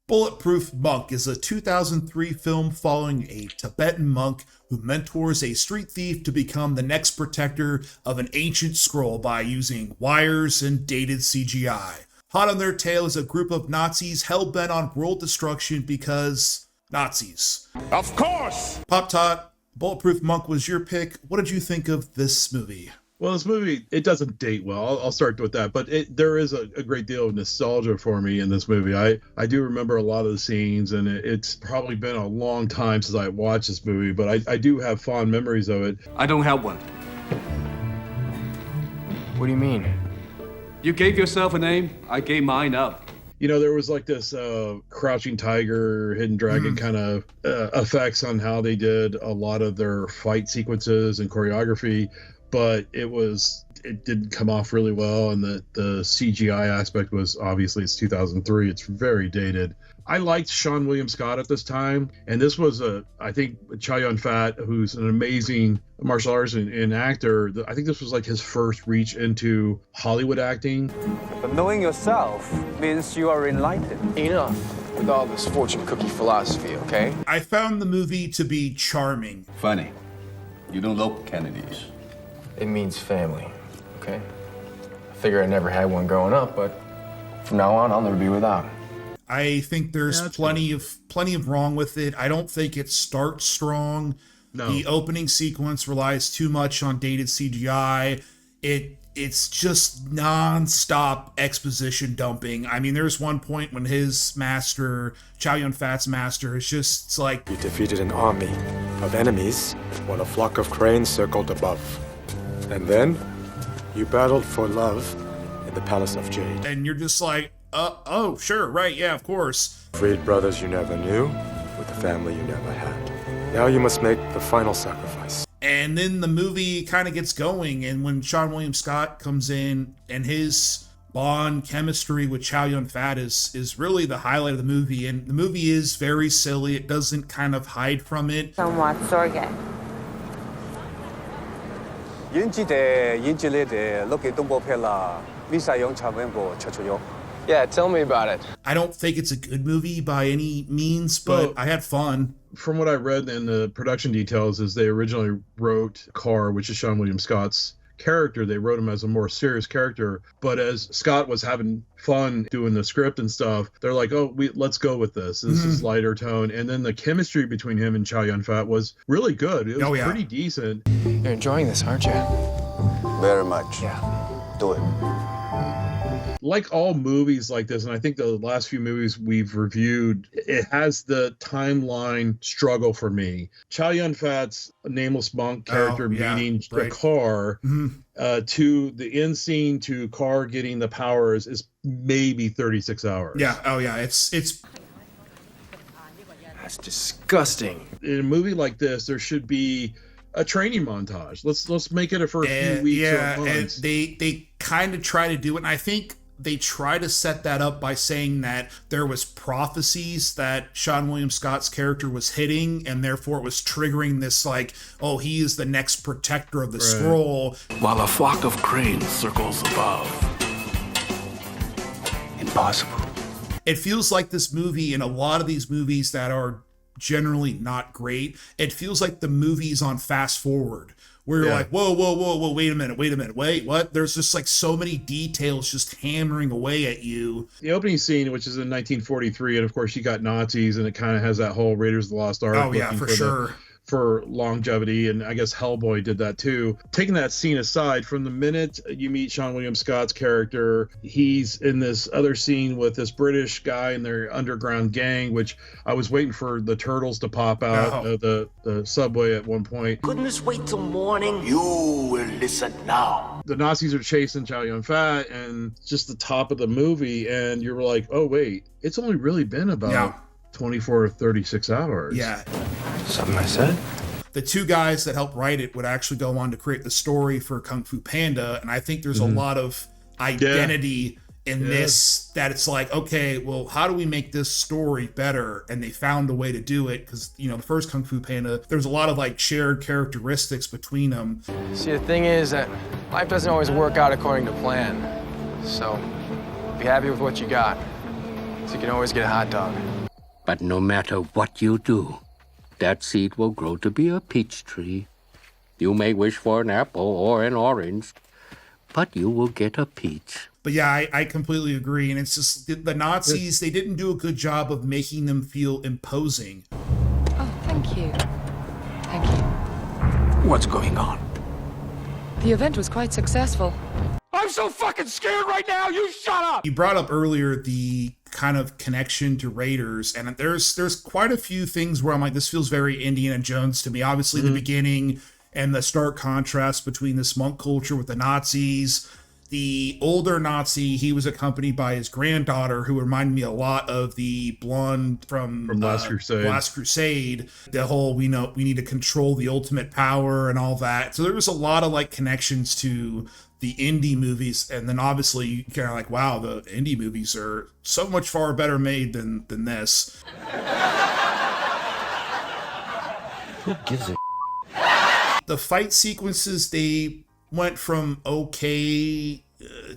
Bulletproof Monk is a 2003 film following a Tibetan monk who mentors a street thief to become the next protector of an ancient scroll by using wires and dated CGI. Hot on their tail is a group of Nazis hell-bent on world destruction because Nazis. Of course! Pop Tot, Bulletproof Monk was your pick. What did you think of this movie? Well, this movie, it doesn't date well. I'll start with that. But there is a great deal of nostalgia for me in this movie. I do remember a lot of the scenes, and it's probably been a long time since I watched this movie, but I do have fond memories of it. I don't have one. What do you mean? You gave yourself a name, I gave mine up. You know, there was like this Crouching Tiger, Hidden Dragon kind of effects on how they did a lot of their fight sequences and choreography. But it didn't come off really well, and the CGI aspect was, obviously it's 2003, it's very dated. I liked Sean William Scott at this time, and this was I think Chow Yun Fat, who's an amazing martial artist and actor, I think this was like his first reach into Hollywood acting. But knowing yourself means you are enlightened. Enough with all this fortune cookie philosophy, okay? I found the movie to be charming. Funny, you don't look Kennedys. It means family, okay? I figure I never had one growing up, but from now on, I'll never be without. I think there's plenty of wrong with it. I don't think it starts strong. No. The opening sequence relies too much on dated CGI. It's just non-stop exposition dumping. I mean, there's one point when his master, Chow Yun Fat's master, it's like... You defeated an army of enemies while a flock of cranes circled above. And then, you battled for love in the Palace of Jade. And you're just like, oh, sure, right, yeah, of course. Freed brothers you never knew, with a family you never had. Now you must make the final sacrifice. And then the movie kind of gets going, and when Sean William Scott comes in, and his bond chemistry with Chow Yun Fat is really the highlight of the movie, and the movie is very silly. It doesn't kind of hide from it. Somewhat sorge. Yeah, tell me about it. I don't think it's a good movie by any means, but I had fun. From what I read in the production details is they originally wrote Carr, which is Sean William Scott's character, they wrote him as a more serious character, but as Scott was having fun doing the script and stuff, they're like, let's go with this is lighter tone. And then the chemistry between him and Chow Yun Fat was really good. It was pretty decent. You're enjoying this, aren't you? Very much. Yeah. Do it. Like all movies like this, and I think the last few movies we've reviewed, it has the timeline struggle for me. Chow Yun Fat's nameless monk character meeting the Carr to the end scene to Carr getting the powers is maybe 36 hours. Yeah, it's That's disgusting. In a movie like this, there should be a training montage. Let's make it for a few weeks or months. And they kind of try to do it, and I think they try to set that up by saying that there was prophecies that Sean William Scott's character was hitting, and therefore it was triggering this like, oh, he is the next protector of the scroll. While a flock of cranes circles above. Impossible. It feels like this movie, and a lot of these movies that are generally not great, it feels like the movies on fast forward, where you're like, whoa, wait a minute, wait, what? There's just like so many details just hammering away at you. The opening scene, which is in 1943, and of course you got Nazis, and it kind of has that whole Raiders of the Lost Ark. Oh yeah, for sure. For longevity, and I guess Hellboy did that too. Taking that scene aside, from the minute you meet Sean William Scott's character, he's in this other scene with this British guy and their underground gang, which I was waiting for the turtles to pop out of the subway at one point. Couldn't this wait till morning? You will listen now. The Nazis are chasing Chow Yun Fat, and just the top of the movie, and you're like, oh wait, it's only really been about 24 or 36 hours. Yeah. Something I said? The two guys that helped write it would actually go on to create the story for Kung Fu Panda, and I think there's a lot of identity in this, that it's like, okay, well, how do we make this story better? And they found a way to do it, because, you know, the first Kung Fu Panda, there's a lot of like shared characteristics between them. See, the thing is that life doesn't always work out according to plan. So be happy with what you got, so you can always get a hot dog. But no matter what you do, that seed will grow to be a peach tree. You may wish for an apple or an orange, but you will get a peach. But yeah, I completely agree. And it's just the Nazis, they didn't do a good job of making them feel imposing. Oh, thank you. Thank you. What's going on? The event was quite successful. I'm so fucking scared right now, you shut up! You brought up earlier the kind of connection to Raiders, and there's quite a few things where I'm like, this feels very Indiana Jones to me. Obviously, the beginning and the stark contrast between this monk culture with the Nazis. The older Nazi, he was accompanied by his granddaughter, who reminded me a lot of the blonde from Last Crusade. Last Crusade. The whole, we need to control the ultimate power and all that. So there was a lot of like connections to the indie movies, and then obviously you kind of like, wow, the indie movies are so much far better made than this. Who gives a The fight sequences, they went from okay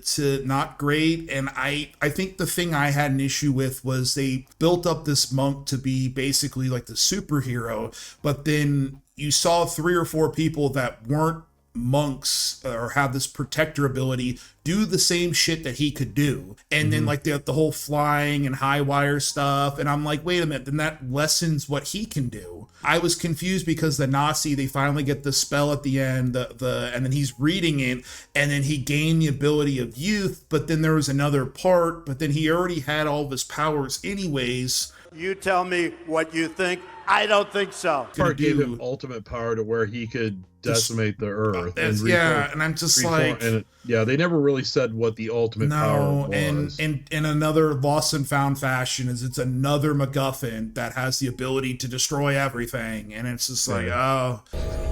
to not great, and I think the thing I had an issue with was they built up this monk to be basically like the superhero, but then you saw 3 or 4 people that weren't monks or have this protector ability do the same shit that he could do, and then like the whole flying and high wire stuff, and I'm like, wait a minute, then that lessens what he can do. I was confused because the Nazi, they finally get the spell at the end, and then he's reading it, and then he gained the ability of youth, but then there was another part, but then he already had all of his powers anyways. You tell me what you think. I don't think so. Part gave him ultimate power to where he could decimate the earth. And I'm just like... they never really said what the ultimate power was. And another lost and found fashion is it's another MacGuffin that has the ability to destroy everything. And it's just like, oh...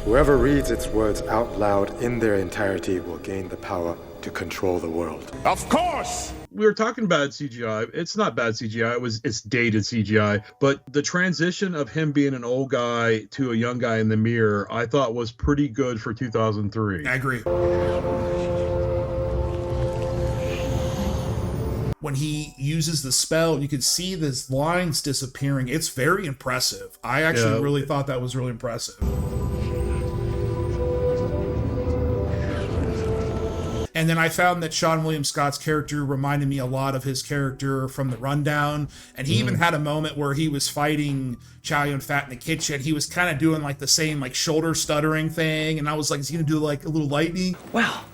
Whoever reads its words out loud in their entirety will gain the power to control the world. Of course! We were talking about CGI. It's not bad CGI. It's dated CGI. But the transition of him being an old guy to a young guy in the mirror, I thought was pretty good for 2003. I agree. When he uses the spell, you can see his lines disappearing. It's very impressive. I actually really thought that was really impressive. And then I found that Sean William Scott's character reminded me a lot of his character from The Rundown. And he even had a moment where he was fighting Chow Yun Fat in the kitchen. He was kind of doing like the same like shoulder stuttering thing. And I was like, is he going to do like a little lightning? Well,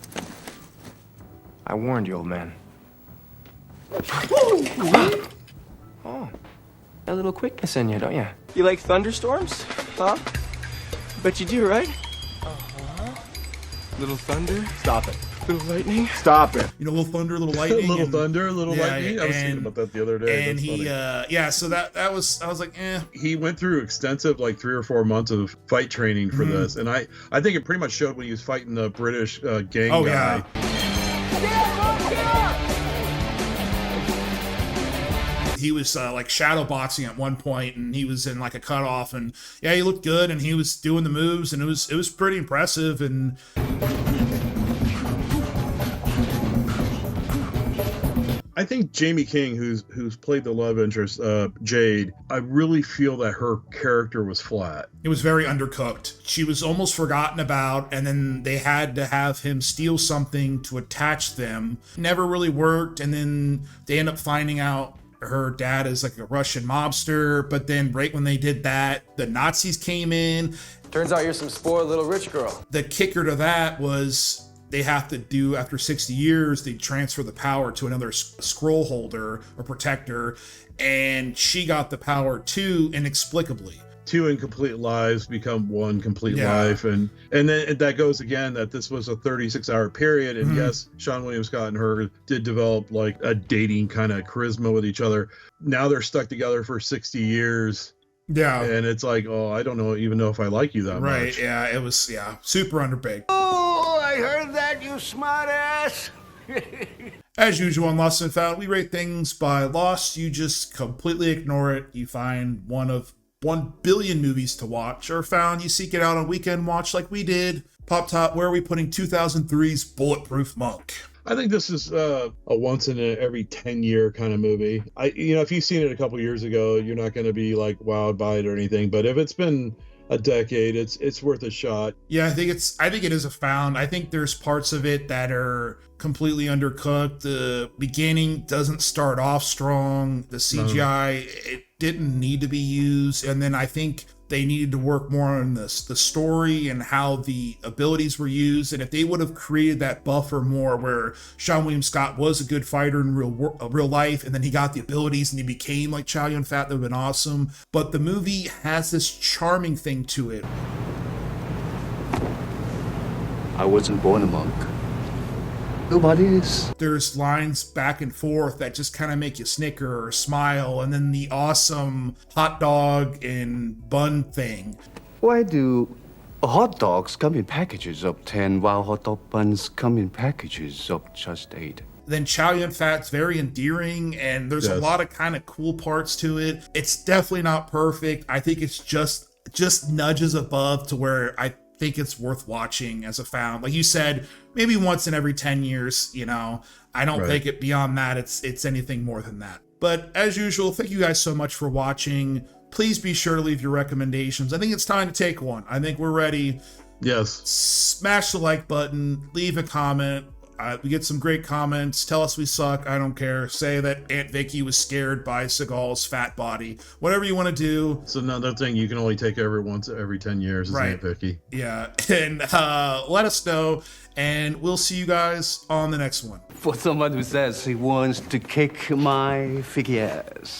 I warned you, old man. Oh, a little quickness in you, don't you? You like thunderstorms? Huh? Bet you do, right? Uh-huh. Little thunder? Stop it. Little lightning? Stop it. You know, little thunder, little lightning. Little thunder, little lightning. I was thinking about that the other day. And he, so that was, I was like, eh. He went through extensive, like 3 or 4 months of fight training for this. And I think it pretty much showed when he was fighting the British gang guy. He was like shadow boxing at one point, and he was in like a cutoff, and he looked good, and he was doing the moves, and it was pretty impressive. And I think Jamie King, who's played the love interest, Jade, I really feel that her character was flat. It was very undercooked. She was almost forgotten about, and then they had to have him steal something to attach them. Never really worked, and then they end up finding out her dad is like a Russian mobster, but then right when they did that, the Nazis came in. Turns out you're some spoiled little rich girl. The kicker to that was they have to do, after 60 years, they transfer the power to another scroll holder or protector, and she got the power too, inexplicably. 2 incomplete lives become 1 complete life, and then that goes again that this was a 36-hour period, and yes, Sean William Scott and her did develop like a dating kind of charisma with each other. Now they're stuck together for 60 years. Yeah. And it's like, oh, I don't even know if I like you that much. Right, yeah, it was, super underbaked. Oh, I heard that, you smartass. As usual on Lost and Found, we rate things by lost. You just completely ignore it. You find one of 1 billion movies to watch, or found you seek it out on weekend watch like we did. Pop Top, where are we putting 2003's Bulletproof Monk? I think this is a once in every 10-year kind of movie. If you've seen it a couple years ago, you're not going to be like wowed by it or anything. But if it's been a decade, it's worth a shot. Yeah, I think it is a found. I think there's parts of it that are completely undercooked. The beginning doesn't start off strong. The CGI, it didn't need to be used. And then I think they needed to work more on the story and how the abilities were used. And if they would have created that buffer more where Sean William Scott was a good fighter in real life, and then he got the abilities and he became like Chow Yun Fat, that would have been awesome. But the movie has this charming thing to it. I wasn't born a monk. Nobody is. There's lines back and forth that just kind of make you snicker or smile, and then the awesome hot dog and bun thing. Why do hot dogs come in packages of 10 while hot dog buns come in packages of just 8? Then Chow Yun Fat's very endearing, and there's a lot of kind of cool parts to it. It's definitely not perfect. I think it's just nudges above to where I think it's worth watching as a found. Like you said, maybe once in every 10 years, I don't think it beyond that it's anything more than that. But as usual, thank you guys so much for watching. Please be sure to leave your recommendations. I think it's time to take one. I think we're ready. Yes. Smash the like button, leave a comment. We get some great comments. Tell us we suck. I don't care. Say that Aunt Vicky was scared by Seagal's fat body. Whatever you want to do. It's another thing you can only take every 10 years is Aunt Vicky. Yeah. And let us know. And we'll see you guys on the next one. For someone who says he wants to kick my figgy ass.